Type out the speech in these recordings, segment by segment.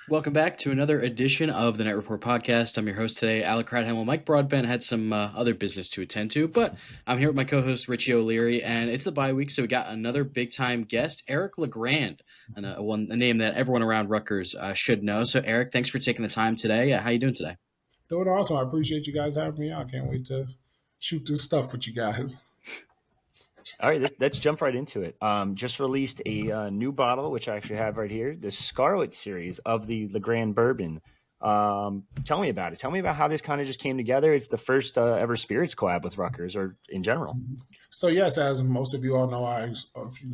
Welcome back to another edition of the Night Report podcast. I'm your host today, Alec Crouthamel. Mike Broadbent had some other business to attend to, but I'm here with my co-host Richie O'Leary, and it's the bye week, so we got another big-time guest, Eric LeGrand, a name that everyone around Rutgers should know. So, Eric, thanks for taking the time today. How you doing today? Doing awesome. I appreciate you guys having me on. I can't wait to shoot this stuff with you guys. All right, let's jump right into it. Just released a new bottle, which I actually have right here, the Scarlet series of the LeGrand Bourbon. Tell me about it. Tell me about how this kind of just came together. It's the first ever spirits collab with Rutgers, or in general. So yes, as most of you all know, I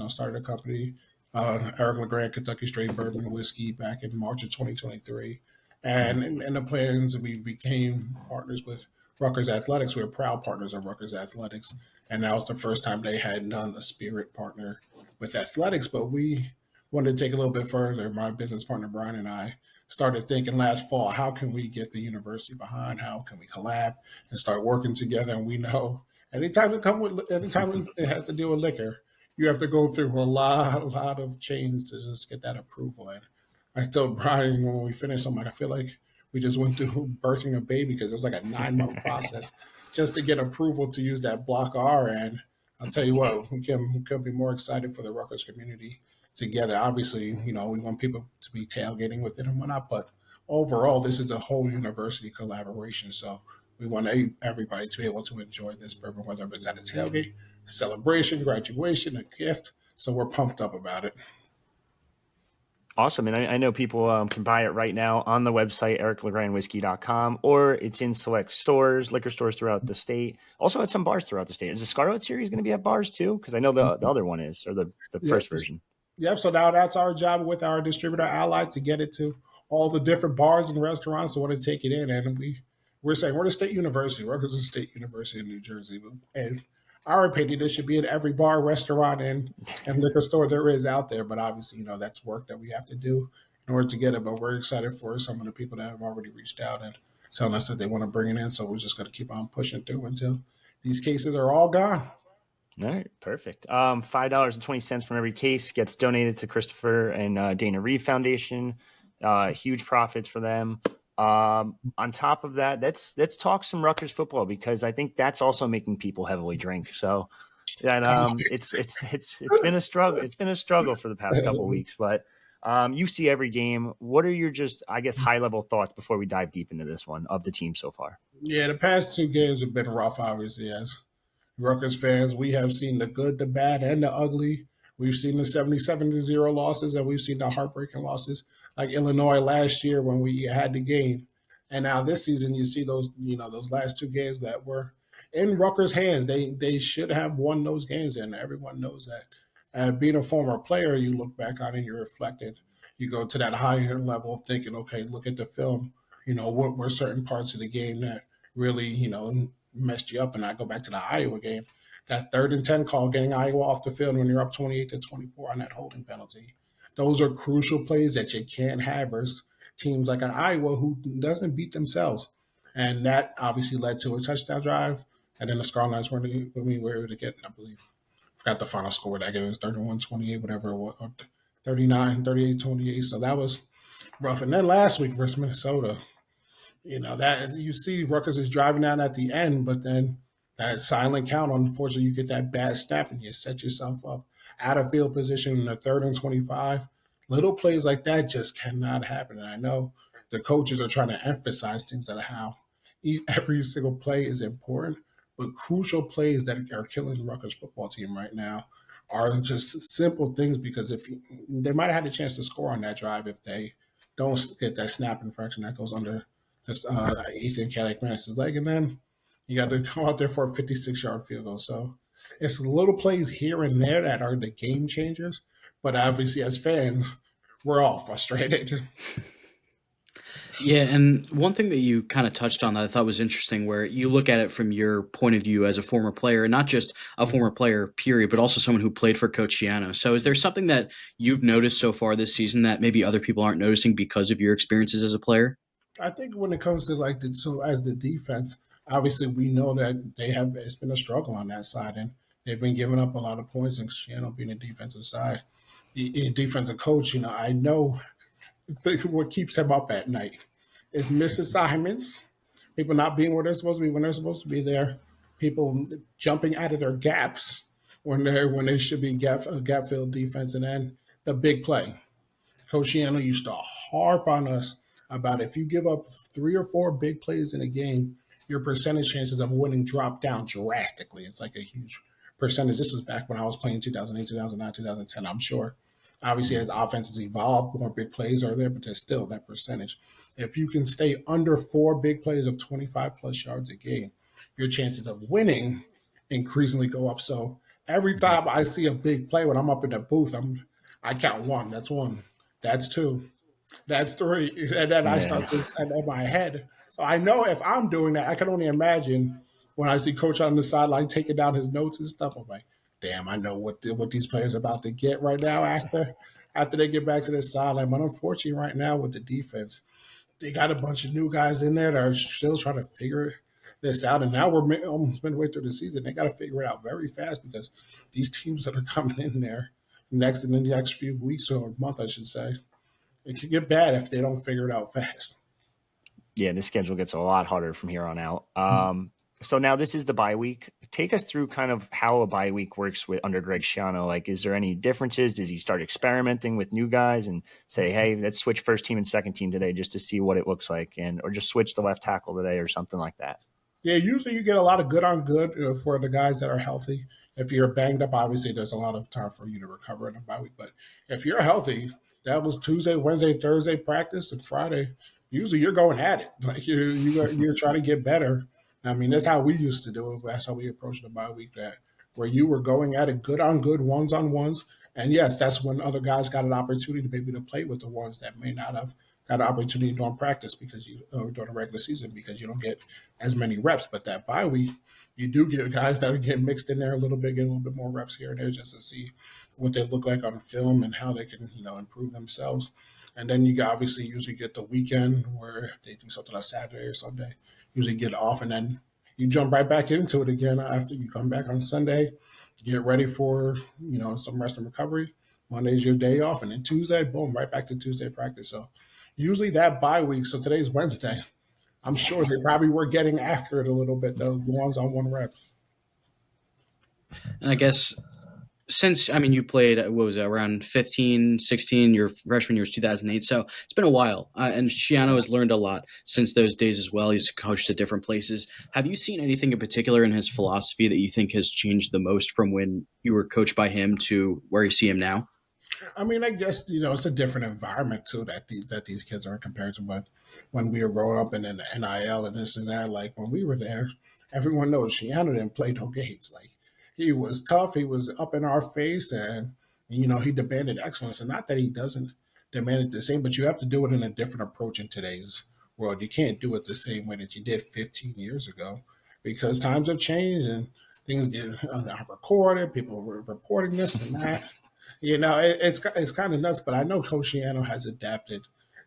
started a company, Eric LeGrand Kentucky Straight Bourbon and Whiskey, back in March of 2023, and in the plans we became partners with Rutgers Athletics. We were proud partners of Rutgers Athletics, and that was the first time they had done a spirit partner with athletics. But we wanted to take a little bit further. My business partner Brian and I started thinking last fall, how can we get the university behind? How can we collab and start working together? And we know anytime it has to deal with liquor, you have to go through a lot of change to just get that approval. And I told Brian when we finished, I'm like, I feel like we just went through birthing a baby because it was like a 9-month process just to get approval to use that block R. And I'll tell you what, we can be more excited for the Rutgers community together. Obviously, we want people to be tailgating with it and whatnot, but overall, this is a whole university collaboration. So we want everybody to be able to enjoy this bourbon, whether it's at a tailgate, celebration, graduation, a gift. So we're pumped up about it. Awesome. And I know people can buy it right now on the website, ericlegrandwhiskey.com, or it's in select stores, liquor stores throughout the state. Also at some bars throughout the state. Is the Scarlet series going to be at bars too? Because I know the other one is, or the first version. Yep. So now that's our job with our distributor Alec to get it to all the different bars and restaurants that want to take it in. And we're saying we're the state university. Rutgers is a state university in New Jersey. And our opinion, it should be in every bar, restaurant, and liquor store there is out there. But obviously, that's work that we have to do in order to get it. But we're excited for some of the people that have already reached out and telling us that they want to bring it in. So we're just going to keep on pushing through until these cases are all gone. All right, perfect. $5.20 from every case gets donated to Christopher and Dana Reeve Foundation. Huge profits for them. On top of that, let's talk some Rutgers football, because I think that's also making people heavily drink. So that it's been a struggle. It's been a struggle for the past couple of weeks, but you see every game. What are your high level thoughts before we dive deep into this one of the team so far? Yeah, the past two games have been rough, obviously, as Rutgers fans. We have seen the good, the bad, and the ugly. We've seen the 77-0 losses, and we've seen the heartbreaking losses, like Illinois last year when we had the game. And now this season, you see those last two games that were in Rutgers' hands. They should have won those games, and everyone knows that. And being a former player, you look back on it, you're reflected. You go to that higher level of thinking, okay, look at the film. What were certain parts of the game that really, messed you up. And I go back to the Iowa game, that 3rd and 10 call, getting Iowa off the field when you're up 28-24 on that holding penalty. Those are crucial plays that you can't have versus teams like an Iowa who doesn't beat themselves. And that obviously led to a touchdown drive. And then the Scarlets were able to get, I believe, I forgot the final score of that game. It was 31-28, whatever it was, or 38-28. So that was rough. And then last week versus Minnesota, that you see Rutgers is driving down at the end, but then that silent count, unfortunately, you get that bad snap and you set yourself up out of field position in the 3rd and 25. Little plays like that just cannot happen. And I know the coaches are trying to emphasize things like how every single play is important, but crucial plays that are killing the Rutgers football team right now are just simple things, because they might have had a chance to score on that drive if they don't get that snap infraction that goes under Ethan Calic-Manis's leg, and then you got to go out there for a 56-yard field goal. So it's little plays here and there that are the game changers. But obviously, as fans, we're all frustrated. Yeah, and one thing that you kind of touched on that I thought was interesting, where you look at it from your point of view as a former player, and not just a former player, period, but also someone who played for Coach Giano. So is there something that you've noticed so far this season that maybe other people aren't noticing because of your experiences as a player? I think when it comes to as the defense, obviously we know that it's been a struggle on that side, and they've been giving up a lot of points. And Giano being a defensive side, defensive coach, I know what keeps him up at night is missed assignments, people not being where they're supposed to be when they're supposed to be there, people jumping out of their gaps when they should be gap filled defense, and then the big play. Coach Shiano used to harp on us about if you give up 3 or 4 big plays in a game, your percentage chances of winning drop down drastically. It's like a huge percentage. This was back when I was playing 2008, 2009, 2010, I'm sure. Obviously, as offenses evolve, more big plays are there, but there's still that percentage. If you can stay under 4 big plays of 25-plus yards a game, your chances of winning increasingly go up. So every time I see a big play when I'm up in the booth, I count 1. That's 1. That's 2. That's 3. And then I start to set in my head. So I know if I'm doing that, I can only imagine when I see Coach on the sideline taking down his notes and stuff. I'm like, damn, I know what these players are about to get right now after they get back to the sideline. But unfortunately, right now with the defense, they got a bunch of new guys in there that are still trying to figure this out. And now we're almost midway through the season. They got to figure it out very fast because these teams that are coming in there in the next few weeks or month, I should say, it could get bad if they don't figure it out fast. Yeah, the schedule gets a lot harder from here on out. So now this is the bye week. Take us through kind of how a bye week works under Greg Schiano. Like, is there any differences? Does he start experimenting with new guys and say, hey, let's switch first team and second team today just to see what it looks like, or just switch the left tackle today or something like that? Yeah, usually you get a lot of good on good for the guys that are healthy. If you're banged up, obviously there's a lot of time for you to recover in a bye week. But if you're healthy, that was Tuesday, Wednesday, Thursday practice, and Friday. Usually you're going at it. Like you're trying to get better. I mean, that's how we used to do it. That's how we approached the bye week, where you were going at it good on good, ones on ones. And yes, that's when other guys got an opportunity to maybe to play with the ones that may not have got an opportunity during practice during the regular season because you don't get as many reps. But that bye week, you do get guys that are getting mixed in there a little bit, get a little bit more reps here and there just to see what they look like on film and how they can, improve themselves. And then you obviously usually get the weekend where if they do something on Saturday or Sunday, usually get off, and then you jump right back into it again after you come back on Sunday, get ready for, some rest and recovery. Monday's your day off, and then Tuesday, boom, right back to Tuesday practice. So usually that bye week, so today's Wednesday, I'm sure they probably were getting after it a little bit, though, the ones on one rep. And I guess since, you played, what was it, around 15, 16, your freshman year was 2008, so it's been a while. And Schiano has learned a lot since those days as well. He's coached at different places. Have you seen anything in particular in his philosophy that you think has changed the most from when you were coached by him to where you see him now? I guess, it's a different environment, too, that these kids are compared to when we were growing up and in the NIL and this and that. Like, when we were there, everyone knows Schiano didn't play no games. Like, he was tough. He was up in our face, and he demanded excellence. And not that he doesn't demand it the same, but you have to do it in a different approach in today's world. You can't do it the same way that you did 15 years ago because times have changed and things get recorded. People were reporting this and that. It's kind of nuts. But I know Coach Schiano has adapted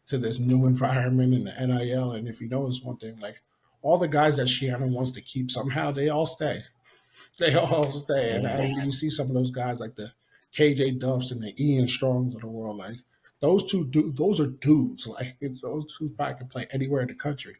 to this new environment in the NIL. And if you notice one thing, like all the guys that Schiano wants to keep somehow, they all stay. They all stay. And you see some of those guys like the KJ Duffs and the Ian Strongs of the world. Like those are dudes. Like those two probably can play anywhere in the country.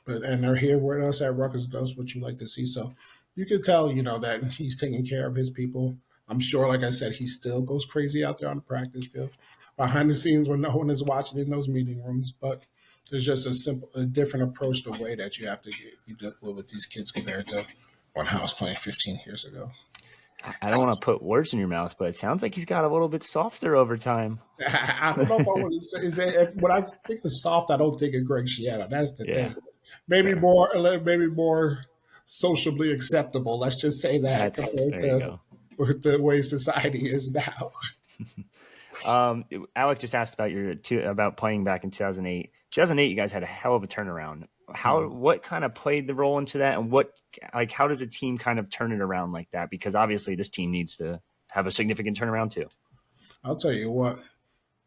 And they're here with us at Rutgers. That's what you like to see. So you can tell, that he's taking care of his people. I'm sure, like I said, he still goes crazy out there on the practice field, behind the scenes when no one is watching in those meeting rooms. But there's just a different approach to the way that you have to deal with these kids compared to when I was playing 15 years ago. I don't want to put words in your mouth, but it sounds like he's got a little bit softer over time. I don't know if I want to say when I think of soft, I don't think of Greg Schiano. That's the thing. Maybe more sociably acceptable. Let's just say that compared to the way society is now. Alec just asked about playing back in 2008. 2008, you guys had a hell of a turnaround. What kind of played the role into that, and how does a team kind of turn it around like that? Because obviously this team needs to have a significant turnaround too. I'll tell you what,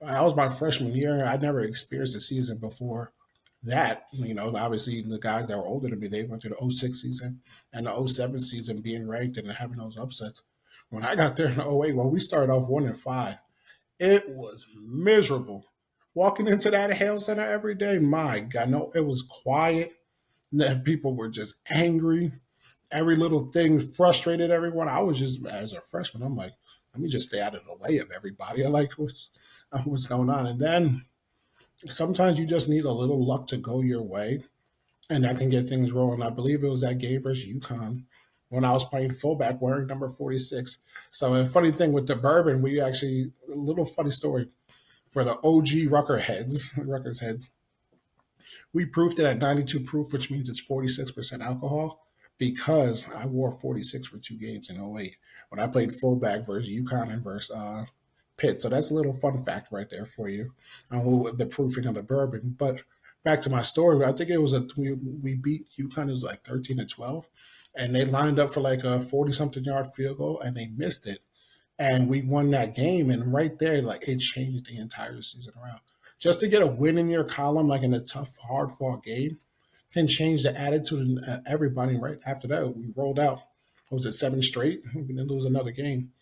that was my freshman year. I never experienced a season before that. Obviously the guys that were older than me, they went through the 06 season and the 07 season being ranked and having those upsets. When I got there in the 08, when we started off 1-5, it was miserable. walking into that Hale Center every day, my God, no, it was quiet. People were just angry. Every little thing frustrated everyone. I was just, as a freshman, I'm like, let me just stay out of the way of everybody. I like what's going on. And then sometimes you just need a little luck to go your way, and that can get things rolling. I believe it was that game versus UConn when I was playing fullback wearing number 46. So a funny thing with the Bourbon, we actually, a little funny story for the OG Rutgers heads. We proofed it at 92 proof, which means it's 46% alcohol, because I wore 46 for 2 games in '08 when I played fullback versus UConn and versus Pitt. So that's a little fun fact right there for you on the proofing of the Bourbon. But back to my story, I think it was we beat UConn. It was like 13-12, and they lined up for like a 40-something yard field goal, and they missed it. And we won that game, and right there, like, it changed the entire season around. Just to get a win in your column, like in a tough, hard-fought game, can change the attitude of everybody. Right after that, we rolled out. What was it, 7 straight? We didn't lose another game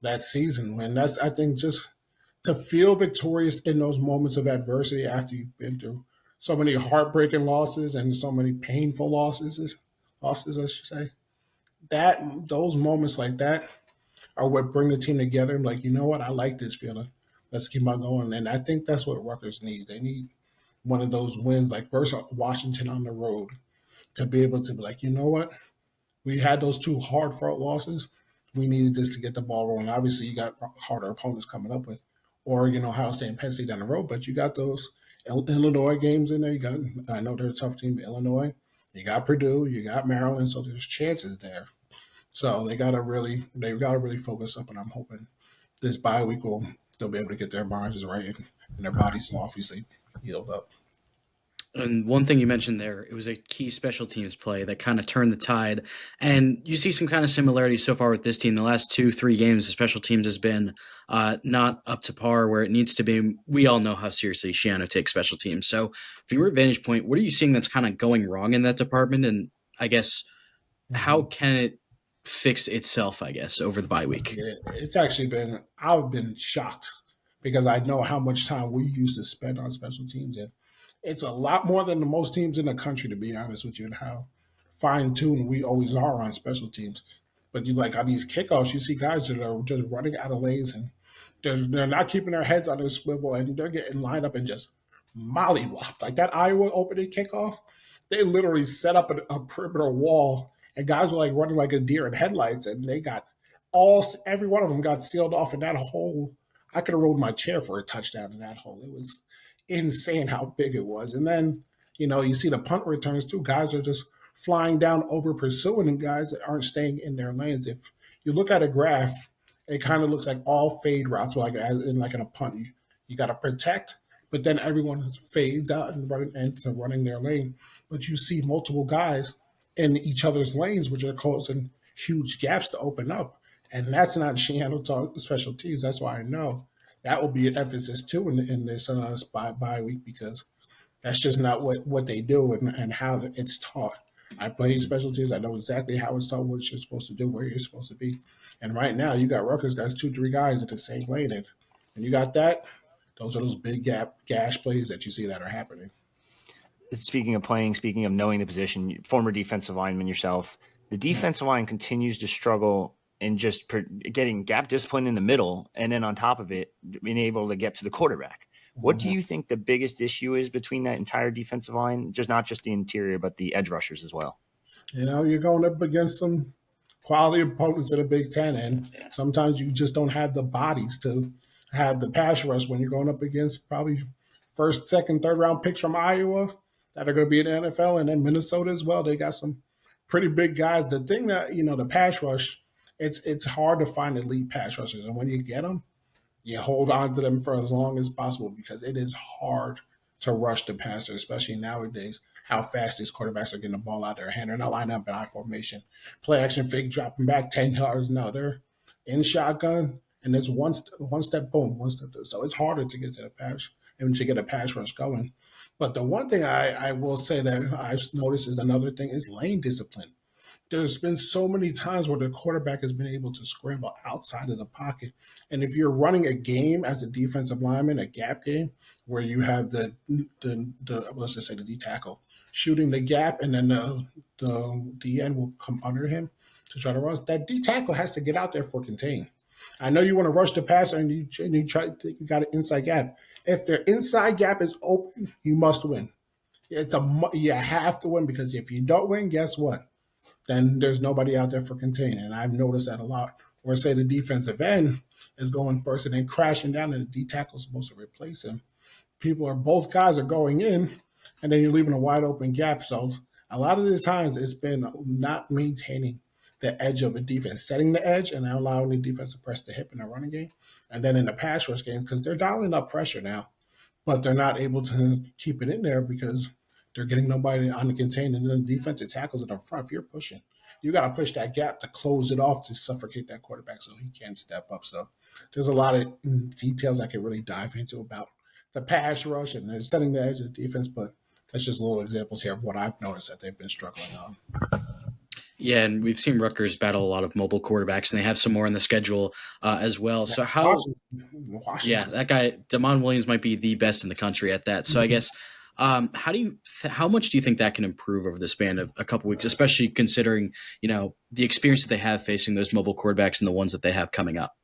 that season. And that's, I think, just to feel victorious in those moments of adversity after you've been through so many heartbreaking losses and so many painful losses, I should say. Those moments like that are what bring the team together. I'm like, you know what? I like this feeling. Let's keep on going. And I think that's what Rutgers needs. They need one of those wins, like versus Washington on the road, to be able to be like, you know what? We had those 2 hard-fought losses. We needed this to get the ball rolling. Obviously, you got harder opponents coming up with Oregon, Ohio State, and Penn State down the road, but you got those Illinois games in there. I know they're a tough team, Illinois. You got Purdue, you got Maryland, so there's chances there. So they gotta really focus up, and I'm hoping this bye week they'll be able to get their minds right and their bodies obviously healed up. And one thing you mentioned there, it was a key special teams play that kind of turned the tide. And you see some kind of similarities so far with this team. The last 2-3 games, the special teams has been not up to par where it needs to be. We all know how seriously Shiano takes special teams. So from your vantage point, what are you seeing that's kind of going wrong in that department? And I guess how can it fix itself, I guess, over the bye week? Yeah, it's actually I've been shocked because I know how much time we used to spend on special teams. And it's a lot more than the most teams in the country, to be honest with you, and how fine-tuned we always are on special teams. But you like on these kickoffs, you see guys that are just running out of lanes, and they're not keeping their heads on their swivel, and they're getting lined up and just mollywopped. Like that Iowa opening kickoff, they literally set up a perimeter wall, and guys were like running like a deer in headlights, and they got every one of them got sealed off in that hole. I could have rolled my chair for a touchdown in that hole. It was insane how big it was. And then, you see the punt returns too. Guys are just flying down over pursuing, and guys that aren't staying in their lanes. If you look at a graph, it kind of looks like all fade routes, like in a punt. You got to protect, but then everyone fades out and running their lane. But you see multiple guys in each other's lanes, which are causing huge gaps to open up. And that's not Shiano talk special teams. That's why I know that will be an emphasis too in this bye week, because that's just not what they do and how it's taught. I play special teams. I know exactly how it's taught, what you're supposed to do, where you're supposed to be. And right now, you got Rutgers guys, 2-3 guys in the same lane. And you got that. Those are those big gash plays that you see that are happening. Speaking of knowing the position, former defensive lineman yourself, the defensive line continues to struggle in just getting gap discipline in the middle, and then on top of it, being able to get to the quarterback. What do you think the biggest issue is between that entire defensive line, not just the interior, but the edge rushers as well? You're going up against some quality opponents in the Big Ten, and sometimes you just don't have the bodies to have the pass rush when you're going up against probably first, second, third round picks from Iowa that are going to be in the NFL, and then Minnesota as well. They got some pretty big guys. The thing that, the pass rush, it's hard to find elite pass rushers. And when you get them, you hold on to them for as long as possible, because it is hard to rush the passer, especially nowadays, how fast these quarterbacks are getting the ball out of their hand. They're not lining up in I formation, play action fake, dropping back 10 yards. No, they're in shotgun, and there's one step, boom, one step. So it's harder to get to the pass and to get a pass rush going. But the one thing I will say that I've noticed is another thing is lane discipline. there's been so many times where the quarterback has been able to scramble outside of the pocket. And if you're running a game as a defensive lineman, a gap game, where you have the let's just say the D tackle shooting the gap, and then the end will come under him to try to run. That D tackle has to get out there for contain. I know you want to rush the passer and you got an inside gap. If their inside gap is open, you must win. You have to win, because if you don't win, guess what? Then there's nobody out there for contain. And I've noticed that a lot. Or say the defensive end is going first and then crashing down, and the D tackle is supposed to replace him. Both guys are going in, and then you're leaving a wide open gap. So a lot of the times it's been not maintaining the edge of a defense, setting the edge and allowing the defense to press the hip in the running game. And then in the pass rush game, because they're dialing up pressure now, but they're not able to keep it in there because they're getting nobody on the contain. And then the defensive tackles in the front. If you're pushing, you got to push that gap to close it off, to suffocate that quarterback so he can't step up. So there's a lot of details I can really dive into about the pass rush and setting the edge of the defense, but that's just little examples here of what I've noticed that they've been struggling on. Yeah, and we've seen Rutgers battle a lot of mobile quarterbacks, and they have some more in the schedule as well. So Washington. Yeah, that guy Damon Williams might be the best in the country at that. So I guess how much do you think that can improve over the span of a couple weeks, especially considering the experience that they have facing those mobile quarterbacks and the ones that they have coming up?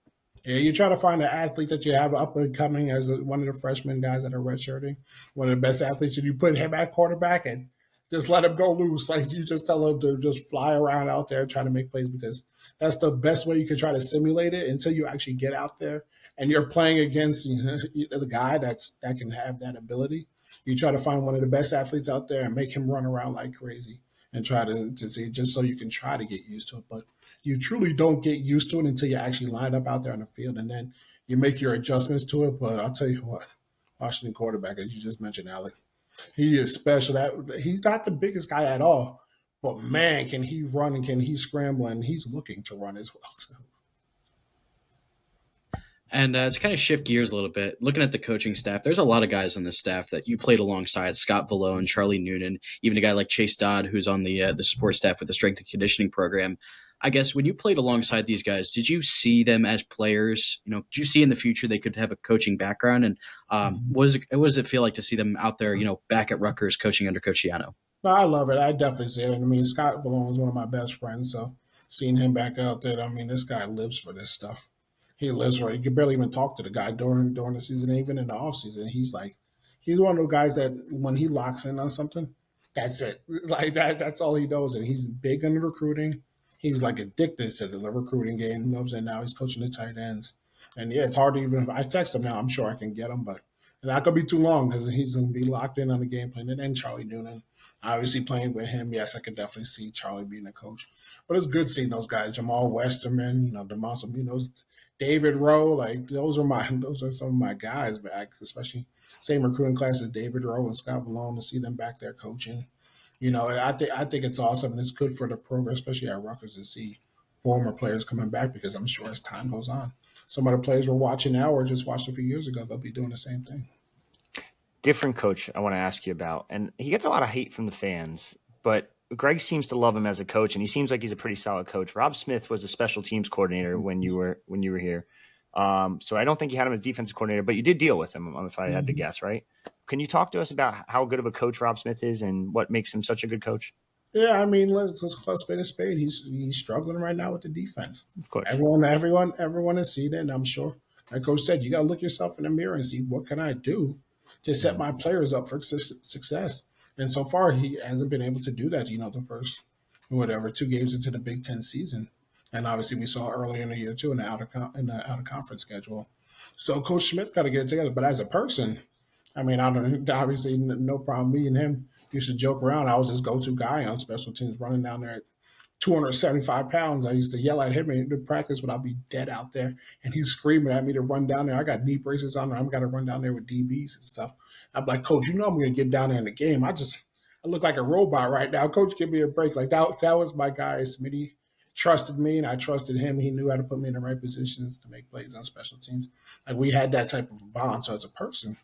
Yeah, you try to find an athlete that you have up and coming as one of the freshman guys that are redshirting, one of the best athletes, and you put him at quarterback and just let him go loose. Like, you just tell him to just fly around out there trying to make plays, because that's the best way you can try to simulate it until you actually get out there and you're playing against the guy that can have that ability. You try to find one of the best athletes out there and make him run around like crazy and try to see, just so you can try to get used to it. But you truly don't get used to it until you actually line up out there on the field, and then you make your adjustments to it. But I'll tell you what, Washington quarterback, as you just mentioned, Alec, he is special. That he's not the biggest guy at all, but man, can he run and can he scramble, and he's looking to run as well too. And to kind of shift gears a little bit, looking at the coaching staff, there's a lot of guys on this staff that you played alongside: Scott Vallone, Charlie Noonan, even a guy like Chase Dodd, who's on the support staff with the strength and conditioning program. I guess when you played alongside these guys, did you see them as players? Did you see in the future they could have a coaching background? And what does it feel like to see them out there, back at Rutgers coaching under Coach Yano? No, I love it. I definitely see it. I mean, Scott Vallone is one of my best friends, so seeing him back out there, I mean, this guy lives for this stuff. He lives for it. You can barely even talk to the guy during the season, even in the off season. He's one of those guys that when he locks in on something, that's it. Like that, that's all he knows. And he's big into recruiting. He's like addicted to the recruiting game. Loves it now. He's coaching the tight ends. And yeah, it's hard to even, if I text him now, I'm sure I can get him, but it's not going to be too long because he's going to be locked in on the game plan. And then Charlie Noonan, obviously playing with him. Yes, I could definitely see Charlie being a coach. But it's good seeing those guys. Jamal Westerman, DeMonson, David Rowe, those are some of my guys back, especially same recruiting class as David Rowe and Scott Vallone, to see them back there coaching. I think it's awesome, and it's good for the program, especially at Rutgers, to see former players coming back, because I'm sure as time goes on, some of the players we're watching now or just watched a few years ago, they'll be doing the same thing. Different coach I want to ask you about, and he gets a lot of hate from the fans, but Greg seems to love him as a coach, and he seems like he's a pretty solid coach. Rob Smith was a special teams coordinator when you were here. So I don't think you had him as defensive coordinator, but you did deal with him, if I had to guess, right? Can you talk to us about how good of a coach Rob Smith is and what makes him such a good coach? Yeah, I mean, let's spade a spade. He's struggling right now with the defense. Of course. Everyone has seen it, and I'm sure, like Coach said, you got to look yourself in the mirror and see, what can I do to set my players up for success? And so far, he hasn't been able to do that, the first, 2 games into the Big Ten season. And obviously, we saw earlier in the year, too, in the out-of-conference schedule. So Coach Smith got to get it together. But as a person, I mean, obviously, no problem. Me and him used to joke around. I was his go-to guy on special teams, running down there at 275 pounds. I used to yell at him in practice when I'd be dead out there, and he's screaming at me to run down there. I got knee braces on, and I've got to run down there with DBs and stuff. I'm like, Coach, I'm going to get down there in the game. I look like a robot right now. Coach, give me a break. Like that was my guy. Smitty trusted me, and I trusted him. He knew how to put me in the right positions to make plays on special teams. Like, we had that type of bond. So as a person,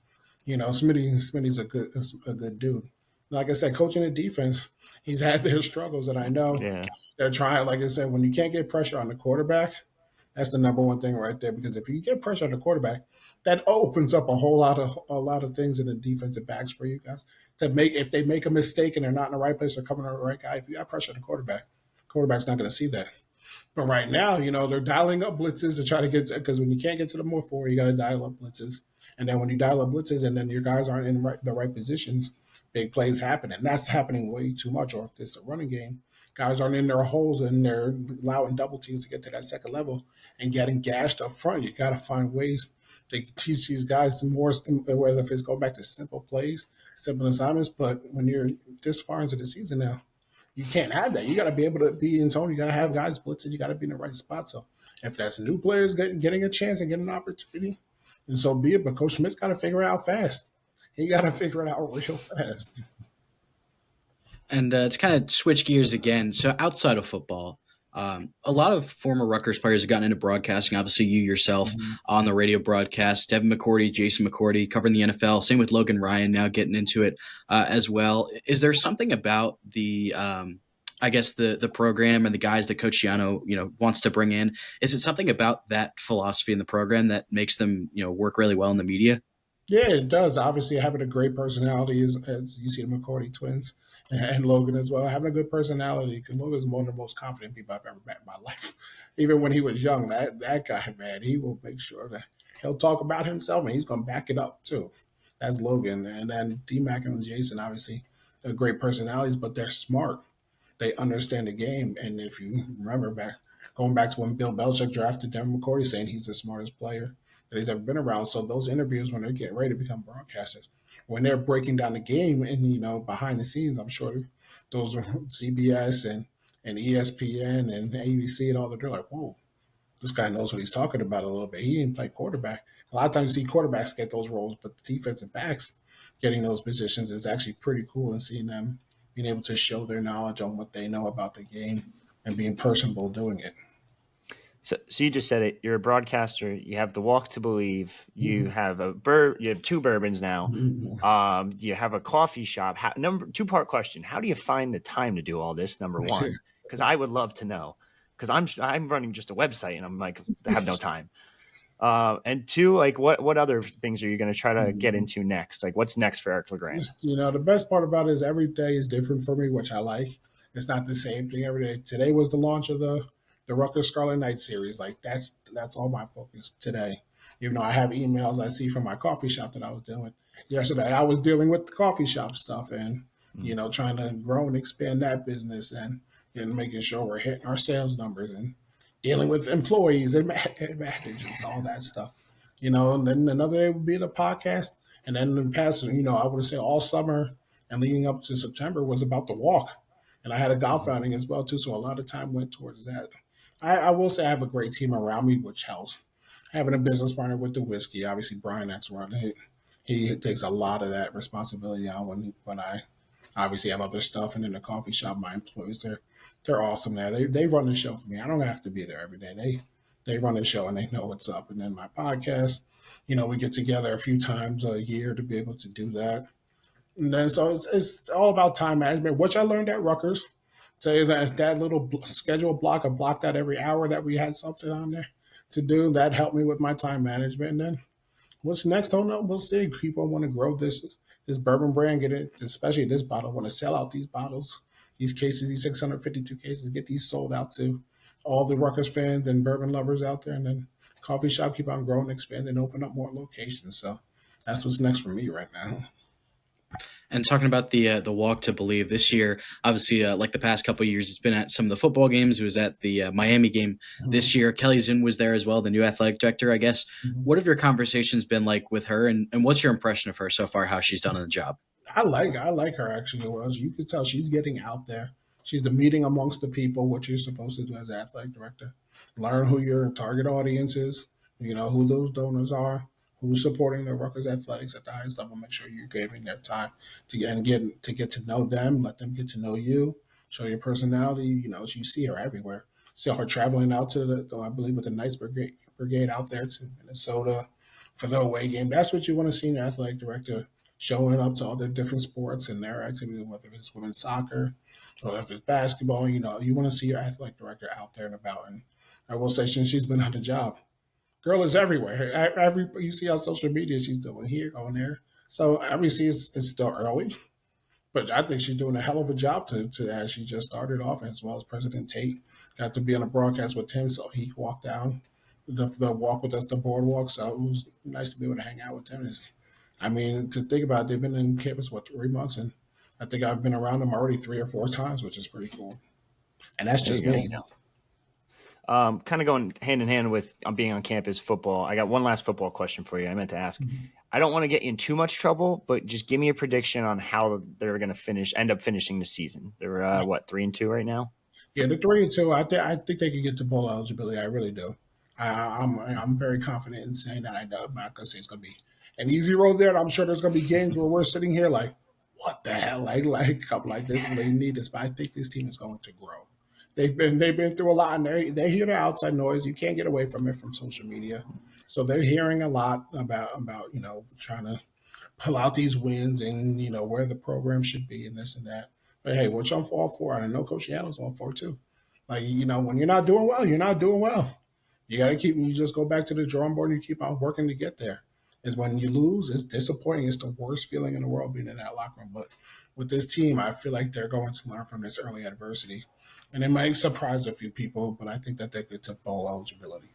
Smitty's a good dude. Like I said, coaching the defense, he's had their struggles, and I know Yeah. they're trying. Like I said, when you can't get pressure on the quarterback, that's the number one thing right there. Because if you get pressure on the quarterback, that opens up a lot of things in the defensive backs for you guys to make. If they make a mistake and they're not in the right place or coming to the right guy, if you got pressure on the quarterback's not going to see that. But right now, they're dialing up blitzes to try to get, because when you can't get to the more four, you got to dial up blitzes. And then when you dial up blitzes and then your guys aren't in the right positions, big plays happen. And that's happening way too much. Or if it's a running game, guys aren't in their holes and they're allowing double teams to get to that second level and getting gashed up front. You got to find ways to teach these guys more, whether if it's going back to simple plays, simple assignments. But when you're this far into the season now, you can't have that. You got to be able to be in zone. You got to have guys blitzing. You got to be in the right spot. So if that's new players getting a chance and getting an opportunity, and so be it. But Coach Smith's got to figure it out fast. He got to figure it out real fast. And to kind of switch gears again, so outside of football, a lot of former Rutgers players have gotten into broadcasting. Obviously, you yourself on the radio broadcast, Devin McCourty, Jason McCourty covering the NFL. Same with Logan Ryan now getting into it as well. Is there something about the I guess the program and the guys that Coach Giano wants to bring in? Is it something about that philosophy in the program that makes them work really well in the media? Yeah, it does. Obviously, having a great personality, as you see the McCourty twins and Logan as well, having a good personality. Because Logan's one of the most confident people I've ever met in my life. Even when he was young, that guy, man, he will make sure that he'll talk about himself and he's going to back it up too. That's Logan. And then D-Mac and Jason, obviously, they're great personalities, but they're smart. They understand the game. And if you remember going back to when Bill Belichick drafted Devin McCourty, saying he's the smartest player that he's ever been around. So those interviews, when they're getting ready to become broadcasters, when they're breaking down the game and behind the scenes, I'm sure those are CBS and ESPN and ABC and all that. They're like, whoa, this guy knows what he's talking about a little bit. He didn't play quarterback. A lot of times you see quarterbacks get those roles, but the defensive backs getting those positions is actually pretty cool, and seeing them being able to show their knowledge on what they know about the game and being personable doing it. So you just said it. You're a broadcaster. You have the Walk to Believe. You have you have two bourbons now. You have a coffee shop. Two-part question: how do you find the time to do all this? Number one, because I would love to know. Because I'm running just a website and I'm like, I have no time. And two, like what other things are you going to try to get into next? Like what's next for Eric LeGrand? The best part about it is every day is different for me, which I like. It's not the same thing every day. Today was the launch of the Rutgers Scarlet Night series. Like that's all my focus today. Even though I have emails I see from my coffee shop that I was dealing with yesterday, I was dealing with the coffee shop stuff and trying to grow and expand that business and making sure we're hitting our sales numbers and dealing with employees and managers, all that stuff. And then another day would be the podcast. And then in the past, I would say all summer and leading up to September was about the walk. And I had a golf outing as well, too. So a lot of time went towards that. I will say I have a great team around me, which helps. Having a business partner with the whiskey, obviously Brian that's running it. He takes a lot of that responsibility on when I obviously have other stuff. And in the coffee shop, my employees, they're awesome there. They run the show for me. I don't have to be there every day. They run the show and they know what's up. And then my podcast, we get together a few times a year to be able to do that. And then so it's all about time management, which I learned at Rutgers. Say that little schedule block, I blocked out every hour that we had something on there to do. That helped me with my time management. And then what's next? Don't know. We'll see. People want to grow this bourbon brand, get it, especially this bottle. Want to sell out these bottles, these cases, these 652 cases, get these sold out to all the Rutgers fans and bourbon lovers out there. And then coffee shop keep on growing, expanding, open up more locations. So that's what's next for me right now. And talking about the Walk to Believe this year, obviously, like the past couple of years, it's been at some of the football games. It was at the Miami game this year. Kelly Zinn was there as well, the new athletic director, I guess. What have your conversations been like with her, and what's your impression of her so far, how she's done on the job? I like her, actually. Well, you can tell she's getting out there. She's the meeting amongst the people, what you're supposed to do as an athletic director. Learn who your target audience is, who those donors are, who's supporting the Rutgers athletics at the highest level. Make sure you're giving their time to get to know them, let them get to know you, show your personality. You see her everywhere. See her traveling out to I believe with the Knights Brigade out there to Minnesota for the away game. That's what you want to see in your athletic director, showing up to all the different sports and their activities, whether it's women's soccer or if it's basketball. You know, you want to see your athletic director out there and about. And I will say, since she's been on the job, girl is everywhere. Every you see on social media, she's doing here, going there. So obviously, it's still early, but I think she's doing a hell of a job to as she just started off, as well as President Tate got to be on a broadcast with Tim, so he walked down the walk with us, the boardwalk. So it was nice to be able to hang out with them. I mean, to think about it, they've been in campus, 3 months, and I think I've been around them already 3 or 4 times, which is pretty cool. And that's just me. Kind of going hand in hand with being on campus football. I got one last football question for you. I meant to ask. I don't want to get you in too much trouble, but just give me a prediction on how they're going to end up finishing the season. They're 3-2 right now. Yeah, they're 3-2. I think they can get to bowl eligibility. I really do. I'm very confident in saying that. I'm not going to say it's going to be an easy road there. I'm sure there's going to be games where we're sitting here like, what the hell? Like they need this, but I think this team is going to grow. They've been through a lot, and they hear the outside noise. You can't get away from it from social media, so they're hearing a lot about trying to pull out these wins and where the program should be and this and that. But hey, which I'm all for, and I know Coach Yano's all for too. Like when you're not doing well, you're not doing well. You got to you just go back to the drawing board and you keep on working to get there. Is when you lose, it's disappointing. It's the worst feeling in the world being in that locker room. But with this team, I feel like they're going to learn from this early adversity. And it might surprise a few people, but I think that they could take bowl eligibility.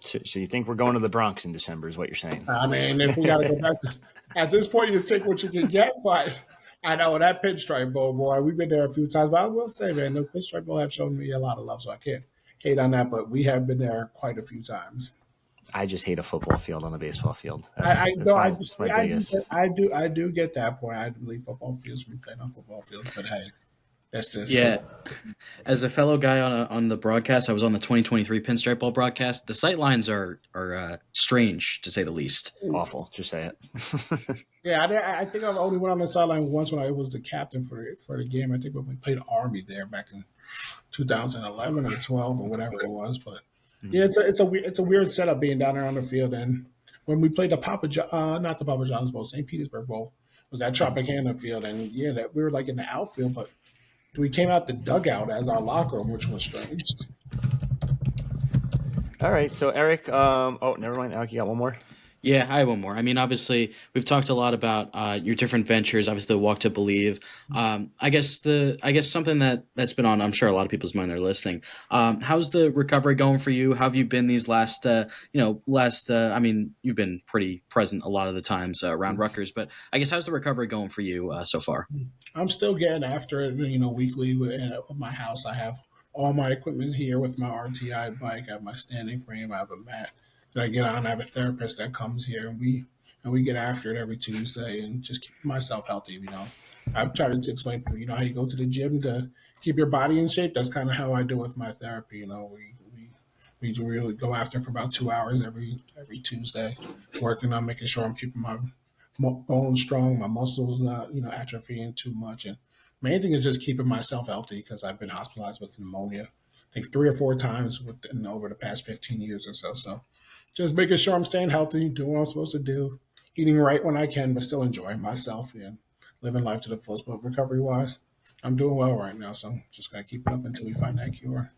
So you think we're going to the Bronx in December is what you're saying? I mean, if we got to go back to – at this point, you take what you can get. But I know that Pinstripe Bowl, boy, we've been there a few times. But I will say, man, the Pinstripe Bowl have shown me a lot of love, so I can't hate on that. But we have been there quite a few times. I just hate a football field on a baseball field. I do get that point. I believe football fields, we play on football fields, but hey, that's just As a fellow guy on the broadcast, I was on the 2023 Pinstripe Bowl broadcast. The sight lines are strange to say the least. Awful, just say it. Yeah, I think I've only went on the sideline once when I was the captain for the game. I think when we played Army there back in 2011 or 12 or whatever it was, but. Yeah, it's a weird setup being down there on the field. And when we played not the Papa John's Bowl, St. Petersburg Bowl, was at Tropicana Field, and that we were like in the outfield, but we came out the dugout as our locker room, which was strange. All right, so Eric, never mind. Alec, you got one more? Yeah, I have one more. I mean, obviously, we've talked a lot about your different ventures. Obviously, the Walk to Believe. I guess something that's been on, I'm sure, a lot of people's mind. They're listening. How's the recovery going for you? How have you been these last? I mean, you've been pretty present a lot of the times around Rutgers, but I guess how's the recovery going for you so far? I'm still getting after it. Weekly at my house. I have all my equipment here with my RTI bike. I have my standing frame. I have a mat that I get on. I have a therapist that comes here, and we get after it every Tuesday and just keep myself healthy. I've tried to explain to people, how you go to the gym to keep your body in shape. That's kind of how I do with my therapy. We really go after for about 2 hours every Tuesday, working on making sure I'm keeping my bones strong, my muscles not atrophying too much, and main thing is just keeping myself healthy because I've been hospitalized with pneumonia, I think 3 or 4 times over the past 15 years or so. So just making sure I'm staying healthy, doing what I'm supposed to do, eating right when I can, but still enjoying myself and living life to the fullest. But recovery-wise, I'm doing well right now, so I'm just going to keep it up until we find that cure.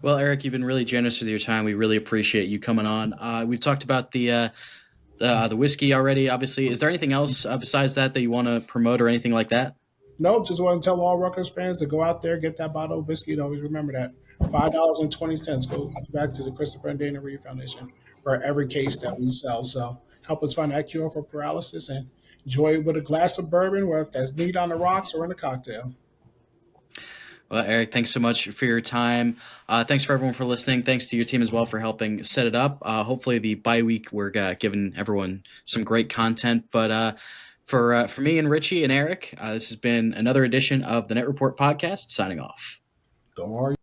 Well, Eric, you've been really generous with your time. We really appreciate you coming on. We've talked about the whiskey already, obviously. Is there anything else besides that you want to promote or anything like that? Nope, just want to tell all Rutgers fans to go out there, get that bottle of whiskey, and always remember that. $5.20 goes back to the Christopher and Dana Reed Foundation for every case that we sell. So help us find that cure for paralysis and enjoy it with a glass of bourbon, whether that's neat on the rocks or in a cocktail. Well, Eric, thanks so much for your time. Thanks for everyone for listening. Thanks to your team as well for helping set it up. Hopefully the bye week we're giving everyone some great content. But for me and Richie and Eric, this has been another edition of the Net Report podcast. Signing off. Go on.